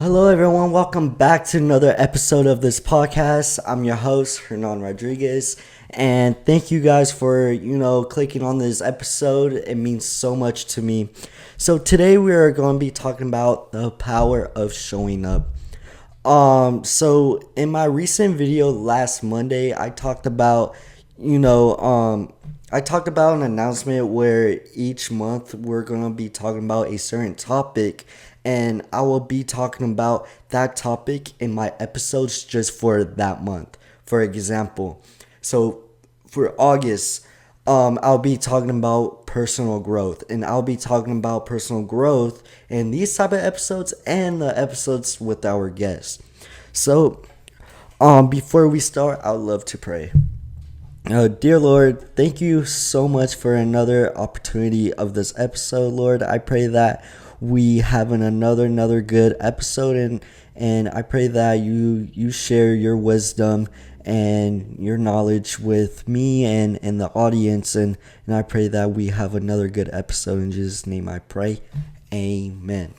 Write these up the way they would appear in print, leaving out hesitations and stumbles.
Hello, everyone. Welcome back to another episode of this podcast. I'm your host, Hernan Rodriguez, and thank you guys for clicking on this episode. It means so much to me. So today we are going to be talking about the power of showing up. So in my recent video last Monday, I talked about an announcement where each month we're going to be talking about a certain topic, and I will be talking about that topic in my episodes just for that month. For example, so for August, I'll be talking about personal growth, and I'll be talking about personal growth in these type of episodes and the episodes with our guests. So, before we start, I'd love to pray. Dear Lord, thank you so much for another opportunity of this episode, Lord. I pray that we have another good episode, and I pray that you share your wisdom and your knowledge with me and the audience, and I pray that we have another good episode. In Jesus' name I pray. Amen.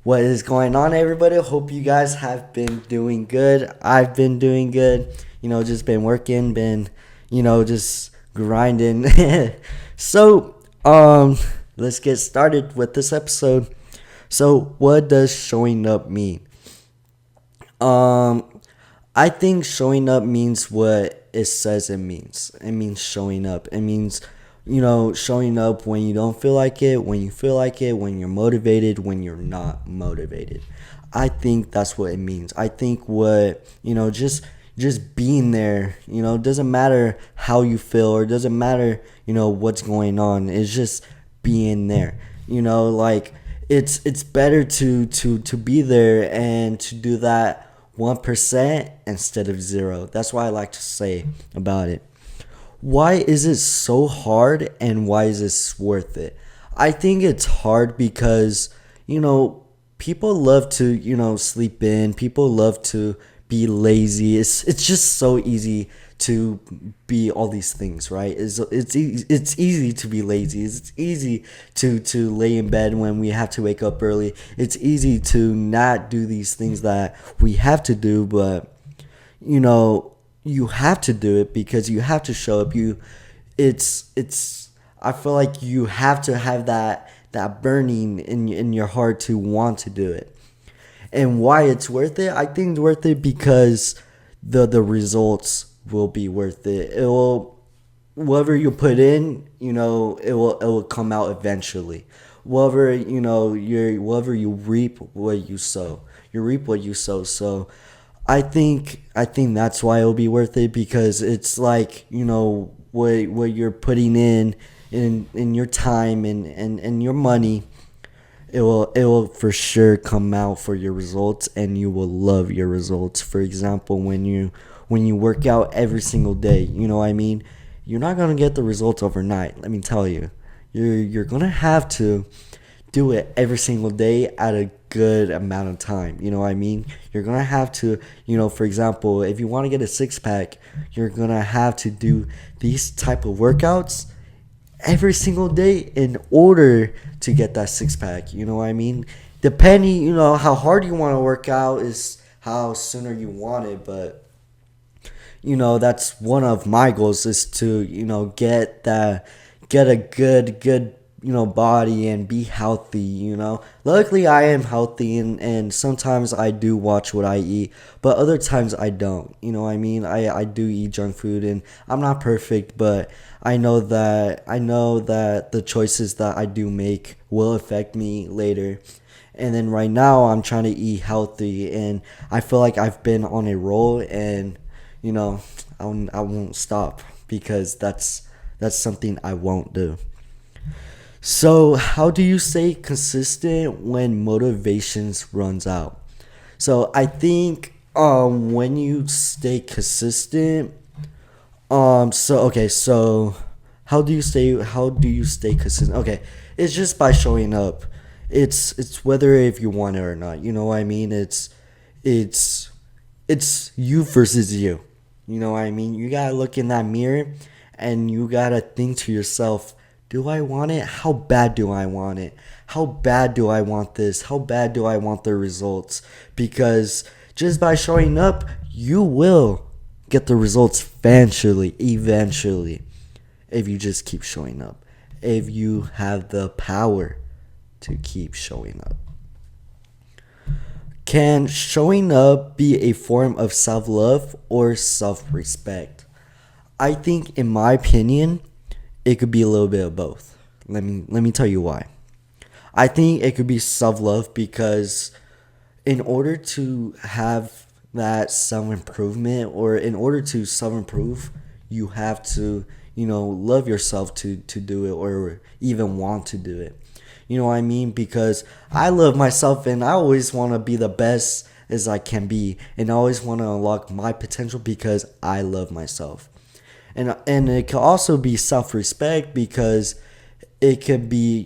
What is going on, everybody? Hope you guys have been doing good. I've been doing good. Just been working, just grinding. So, let's get started with this episode. So, what does showing up mean? I think showing up means what it says it means. It means showing up. It means showing up when you don't feel like it, when you feel like it, when you're motivated, when you're not motivated. I think that's what it means. I think just being there, doesn't matter how you feel, or doesn't matter, what's going on. It's just being there. Like it's better to be there and to do that 1% instead of 0. That's what I like to say about it. Why is it so hard, and why is this worth it? I think it's hard because, people love to, sleep in. People love to be lazy. It's just so easy to be all these things, right? It's easy to be lazy. It's easy to lay in bed when we have to wake up early. It's easy to not do these things that we have to do, but you have to do it because you have to show up. I feel like you have to have that burning in your heart to want to do it. And why it's worth it? I think it's worth it because the results will be worth it. It will, whatever you put in, it will come out eventually. Whatever you reap what you sow. You reap what you sow. So I think that's why it'll be worth it, because it's like, what you're putting in your time and your money, it will for sure come out for your results, and you will love your results. For example, when you work out every single day, you're not gonna get the results overnight. Let me tell you, you're gonna have to do it every single day at a good amount of time. You're gonna have to, for example, if you want to get a six-pack, you're gonna have to do these type of workouts every single day in order to get that six-pack. Depending, how hard you want to work out is how sooner you want it. But that's one of my goals, is to get a good body and be healthy. Luckily I am healthy, and sometimes I do watch what I eat, but other times I don't. I do eat junk food, and I'm not perfect, but I know that the choices that I do make will affect me later. And then right now I'm trying to eat healthy, and I feel like I've been on a roll, and I won't stop, because that's something I won't do. So, how do you stay consistent when motivations runs out? So, I think when you stay consistent, so how do you stay consistent? Okay, it's just by showing up. It's whether if you want it or not. You know what I mean? It's you versus you. You know what I mean? You gotta look in that mirror, and you gotta think to yourself, do I want it? How bad do I want it? how bad do I want this? How bad do I want the results? Because just by showing up, you will get the results eventually, if you just keep showing up. If you have the power to keep showing up. Can showing up be a form of self-love or self-respect? I think, in my opinion, it could be a little bit of both. Let me tell you why. I think it could be self-love because in order to have that self-improvement, or in order to self-improve, you have to, love yourself to do it, or even want to do it. You know what I mean? Because I love myself and I always want to be the best as I can be. And I always want to unlock my potential because I love myself. And it can also be self-respect because it could be,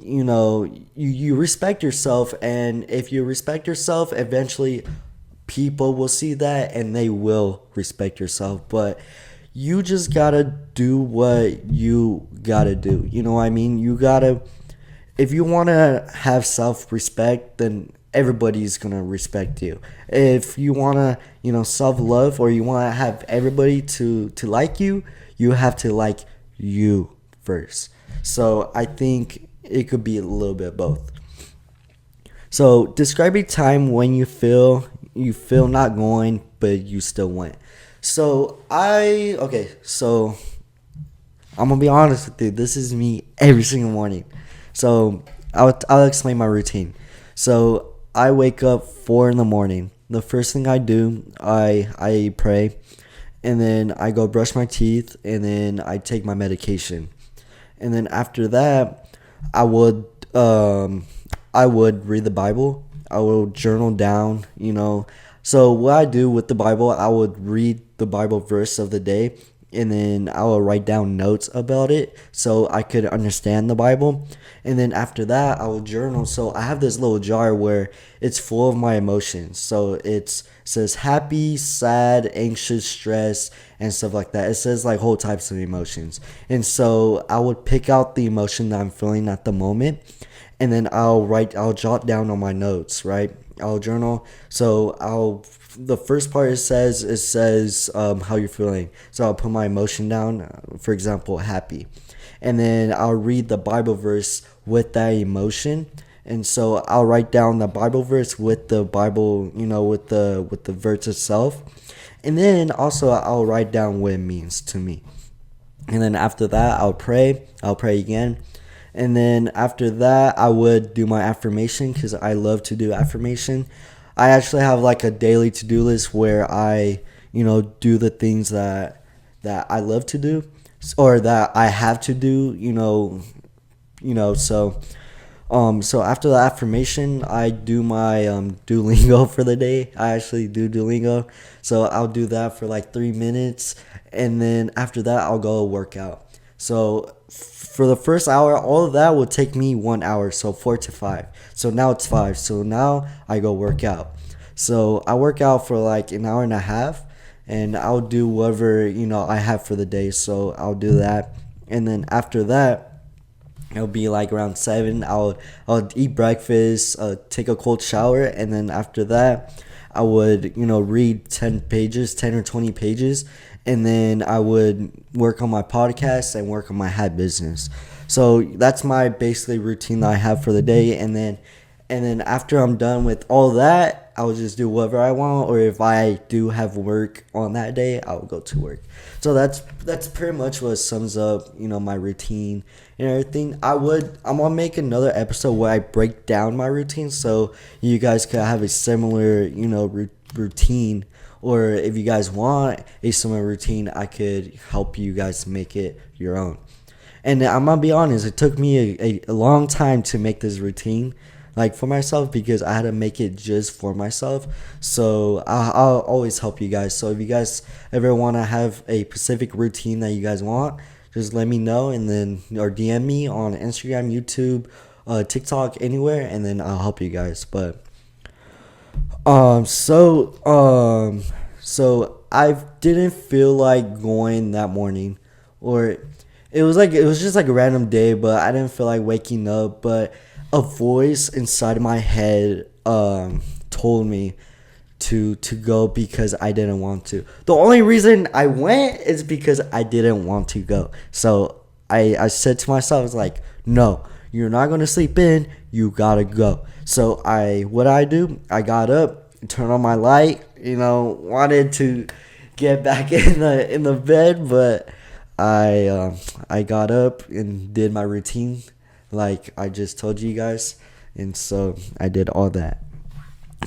you respect yourself. And if you respect yourself, eventually people will see that and they will respect yourself. But you just got to do what you got to do. You know what I mean? You got to... If you want to have self-respect, then everybody's going to respect you. If you want to, self-love, or you want to have everybody to like you, you have to like you first. So I think it could be a little bit of both. So describe a time when you feel not going, but you still went. So I'm going to be honest with you. This is me every single morning. So I'll explain my routine. So I wake up 4 a.m. The first thing I do, I pray, and then I go brush my teeth, and then I take my medication, and then after that, I would read the Bible. I will journal down, So what I do with the Bible, I would read the Bible verse of the day, and then I will write down notes about it so I could understand the Bible. And then after that, I will journal. So I have this little jar where it's full of my emotions. So it says happy, sad, anxious, stress, and stuff like that. It says like whole types of emotions. And so I would pick out the emotion that I'm feeling at the moment, and then I'll jot down on my notes, right? I'll journal. So the first part it says how you're feeling. So I'll put my emotion down, for example, happy. And then I'll read the Bible verse with that emotion. And so I'll write down the Bible verse with the Bible, with the verse itself. And then also I'll write down what it means to me. And then after that, I'll pray again. And then after that, I would do my affirmation because I love to do affirmation. I actually have like a daily to-do list where I, do the things that I love to do, or that I have to do, so after the affirmation, I do my Duolingo for the day. I actually do Duolingo. So I'll do that for like 3 minutes, and then after that, I'll go work out. So for the first hour, all of that will take me 1 hour, so 4 to 5. So now it's 5. So now I go work out. So I work out for like an hour and a half, and I'll do whatever, I have for the day. So I'll do that. And then after that, it'll be like around 7. I'll eat breakfast, take a cold shower, and then after that, I would, read 10 or 20 pages, and then I would work on my podcast and work on my hat business. So that's my basically routine that I have for the day. And then after I'm done with all that, I'll just do whatever I want, or if I do have work on that day, I'll go to work. So that's pretty much what sums up, my routine and everything. I'm gonna make another episode where I break down my routine so you guys could have a similar, routine. Or if you guys want a similar routine, I could help you guys make it your own. And I'm gonna be honest, it took me a long time to make this routine, like for myself, because I had to make it just for myself. So I'll always help you guys. So if you guys ever want to have a specific routine that you guys want, just let me know, and then or DM me on Instagram, YouTube, TikTok, anywhere, and then I'll help you guys. But so I didn't feel like going that morning, or it was just like a random day, but I didn't feel like waking up. But a voice inside of my head told me to go because I didn't want to. The only reason I went is because I didn't want to go. So I said to myself, I was like, no, you're not gonna sleep in. You gotta go. So what I do? I got up, turned on my light. Wanted to get back in the bed, but I got up and did my routine, like I just told you guys, and so I did all that.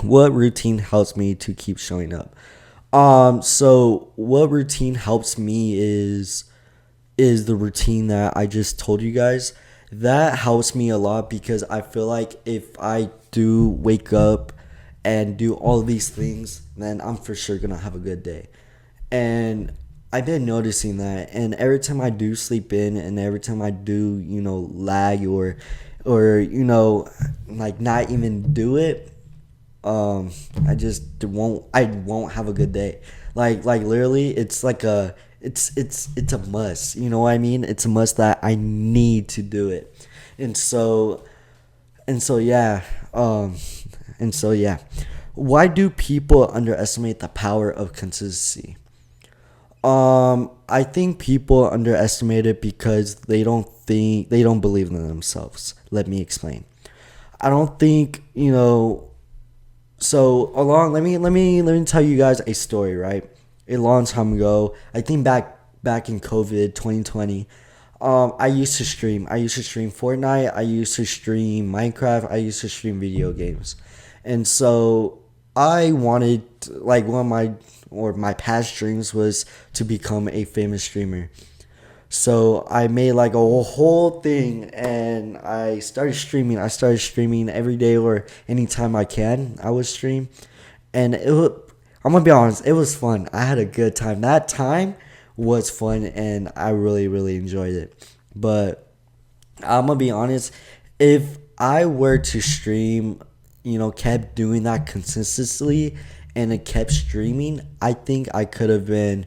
What routine helps me to keep showing up? So what routine helps me is the routine that I just told you guys. That helps me a lot because I feel like if I do wake up and do all these things, then I'm for sure gonna have a good day. And I've been noticing that, and every time I do sleep in, and every time I do, lag or like not even do it, I just won't have a good day. Like literally, it's like it's a must. You know what I mean? It's a must that I need to do it, and so yeah, Why do people underestimate the power of consistency? I think people underestimate it because they don't believe in themselves. Let me explain. I don't think, let me tell you guys a story, right? A long time ago, I think back in COVID 2020, I used to stream. I used to stream Fortnite, I used to stream Minecraft, I used to stream video games. And so I wanted, like, my past dreams was to become a famous streamer. So I made like a whole thing, and I started streaming. I started streaming every day or anytime I can. I would stream, and I'm gonna be honest, it was fun. I had a good time. That time was fun, and I really, really enjoyed it. But I'm gonna be honest, if I were to stream, kept doing that consistently, and it kept streaming, I think I could have been,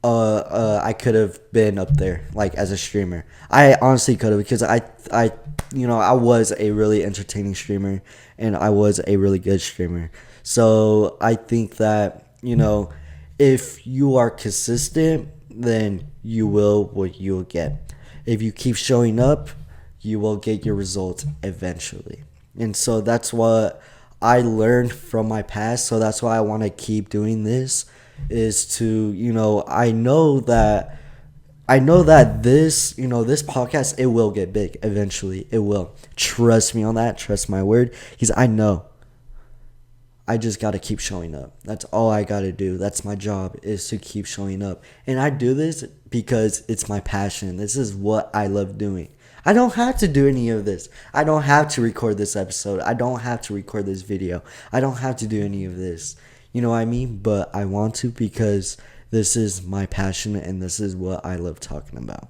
I could have been up there, like, as a streamer. I honestly could have, because I was a really entertaining streamer, and I was a really good streamer. So I think that, if you are consistent, then you will what you'll get. If you keep showing up, you will get your results eventually. And so that's what I learned from my past. So that's why I want to keep doing this, is to, I know that this podcast, it will get big eventually. It will. Trust me on that. Trust my word. Because I know. I just got to keep showing up. That's all I got to do. That's my job, is to keep showing up. And I do this because it's my passion. This is what I love doing. I don't have to do any of this. I don't have to record this episode. I don't have to record this video. I don't have to do any of this. You know what I mean? But I want to, because this is my passion, and this is what I love talking about.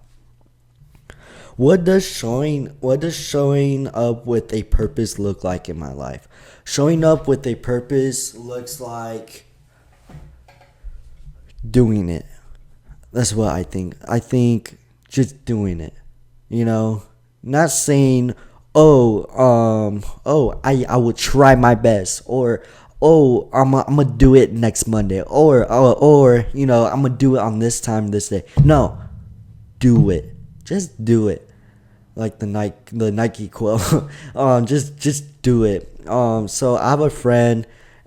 What does showing up with a purpose look like in my life? Showing up with a purpose looks like doing it. That's what I think. I think just doing it. Not saying, I will try my best, or I'm gonna do it next Monday, or I'm gonna do it on this time, this day. No, do it. Just do it. Like the Nike quote. Just do it. So I have a friend,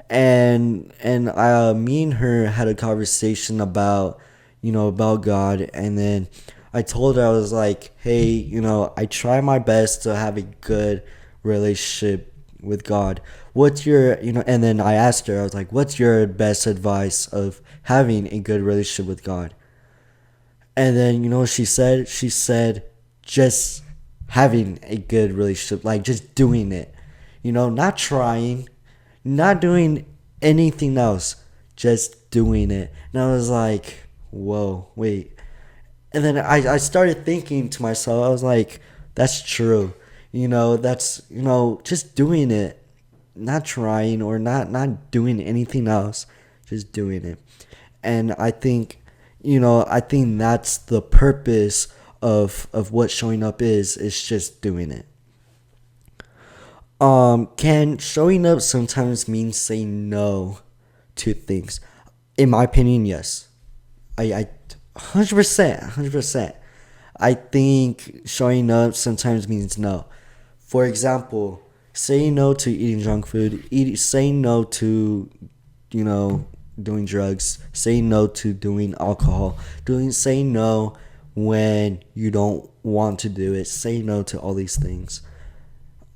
and me and her had a conversation about God, and then I told her, I was like, hey, I try my best to have a good relationship with God. What's your, and then I asked her, I was like, what's your best advice of having a good relationship with God? And then, what she said? She said, just having a good relationship, like just doing it, not trying, not doing anything else, just doing it. And I was like, whoa, wait. And then I started thinking to myself, I was like, that's true. That's, just doing it, not trying, or not doing anything else, just doing it. And I think, that's the purpose of what showing up is. It's just doing it. Can showing up sometimes mean saying no to things? In my opinion, yes. I 100%. I think showing up sometimes means no. For example, saying no to eating junk food, saying no to, doing drugs, saying no to doing alcohol, saying no when you don't want to do it, saying no to all these things.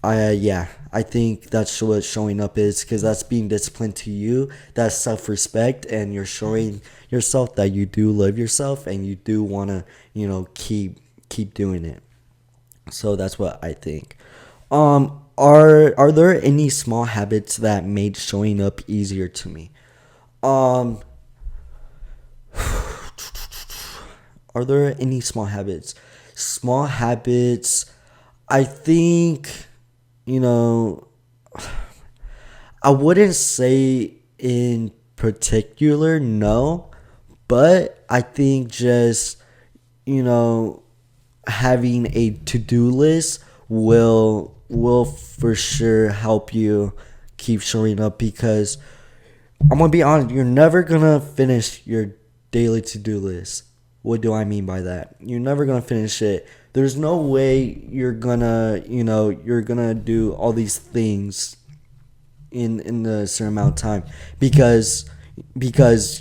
I think that's what showing up is, because that's being disciplined to you. That's self-respect, and you're showing yourself that you do love yourself and you do want to, keep doing it. So that's what I think. Are there any small habits that made showing up easier to me? Um, are there any small habits? Small habits, I think, you know, I wouldn't say in particular, no, but I think just, having a to-do list will for sure help you keep showing up, because I'm gonna be honest, you're never gonna finish your daily to-do list. What do I mean by that? You're never gonna finish it. There's no way you're gonna do all these things in a certain amount of time, because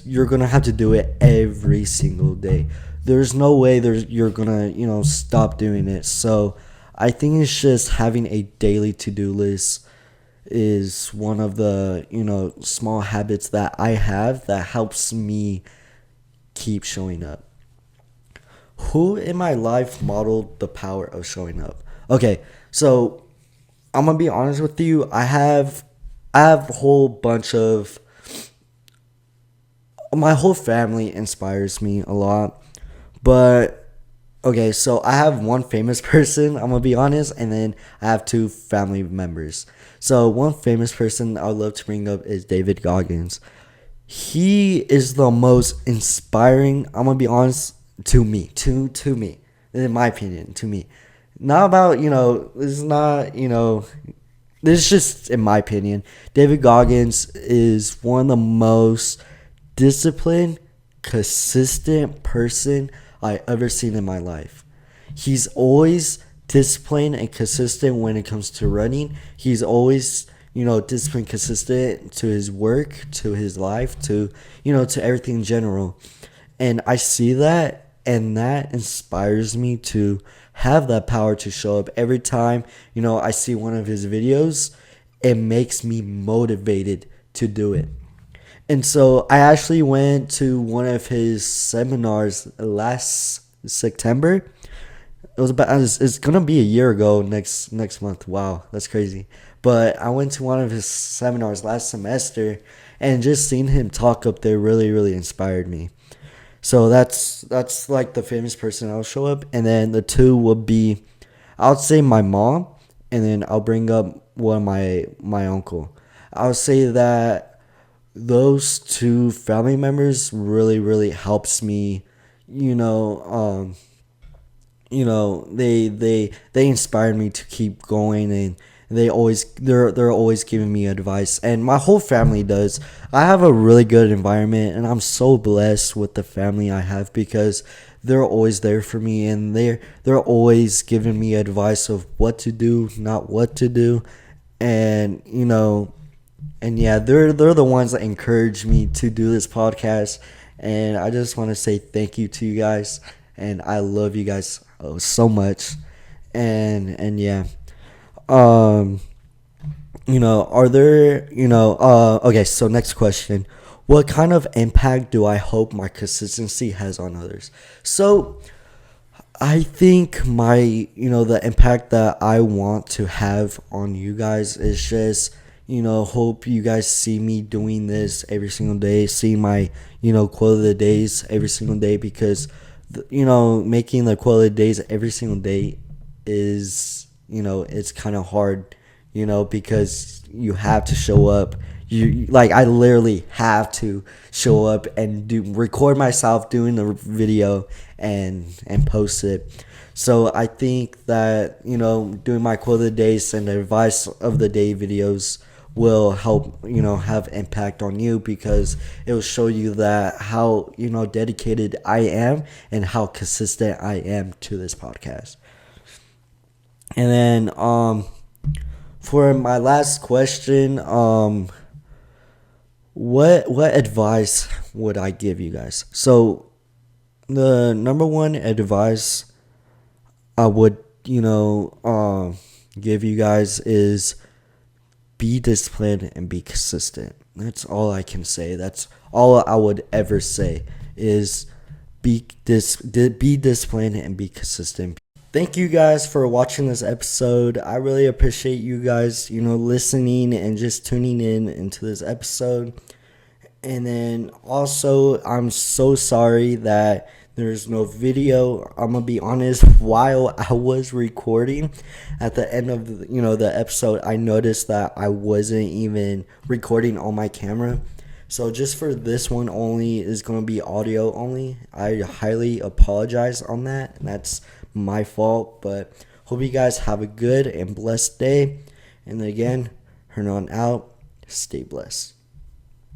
you're gonna have to do it every single day. There's no way you're gonna stop doing it. So I think it's just having a daily to-do list is one of the small habits that I have that helps me keep showing up. Who in my life modeled the power of showing up? Okay, so I'm gonna be honest with you. I have a whole bunch of my whole family inspires me a lot, but okay, so I have one famous person, I'm gonna be honest, and then I have two family members. So one famous person I would love to bring up is David Goggins. He is the most inspiring, I'm gonna be honest, to me, in my opinion, to me. Not about, this is not, this is just in my opinion. David Goggins is one of the most disciplined, consistent person I ever seen in my life. He's always disciplined and consistent when it comes to running. He's always, disciplined, consistent to his work, to his life, to everything in general. And I see that, and that inspires me to have that power to show up every time, I see one of his videos. It makes me motivated to do it. And so I actually went to one of his seminars last September. It's gonna be a year ago next month. Wow, that's crazy. But I went to one of his seminars last semester, and just seeing him talk up there really, really inspired me. So that's like the famous person I'll show up, and then the two would be, I'll say my mom, and then I'll bring up one of my uncle. I'll say that those two family members really, really helps me, they inspired me to keep going, and they're always giving me advice, and my whole family does. I have a really good environment, and I'm so blessed with the family I have, because they're always there for me, and they're always giving me advice of what to do, not what to do, and and yeah, they're the ones that encourage me to do this podcast, and I just want to say thank you to you guys, and I love you guys so much, and yeah. Are there, okay, so next question. What kind of impact do I hope my consistency has on others? So I think the impact that I want to have on you guys is just, hope you guys see me doing this every single day, see my, quote of the days every single day, because, making the quote of the days every single day is, it's kind of hard, because you have to show up. You like I literally have to show up and record myself doing the video and post it. So I think that, doing my quote of the days and the advice of the day videos will help, have impact on you, because it will show you that how, dedicated I am and how consistent I am to this podcast. And then for my last question, what advice would I give you guys? So the number one advice I would, give you guys is be disciplined and be consistent. That's all I can say. That's all I would ever say is be disciplined and be consistent. Thank you guys for watching this episode. I really appreciate you guys, listening and just tuning in into this episode. And then also, I'm so sorry that there's no video. I'm gonna be honest, while I was recording at the end of the episode, I noticed that I wasn't even recording on my camera. So just for this one only is gonna be audio only. I highly apologize on that. That's my fault, but hope you guys have a good and blessed day. And again, Hernan out. Stay blessed.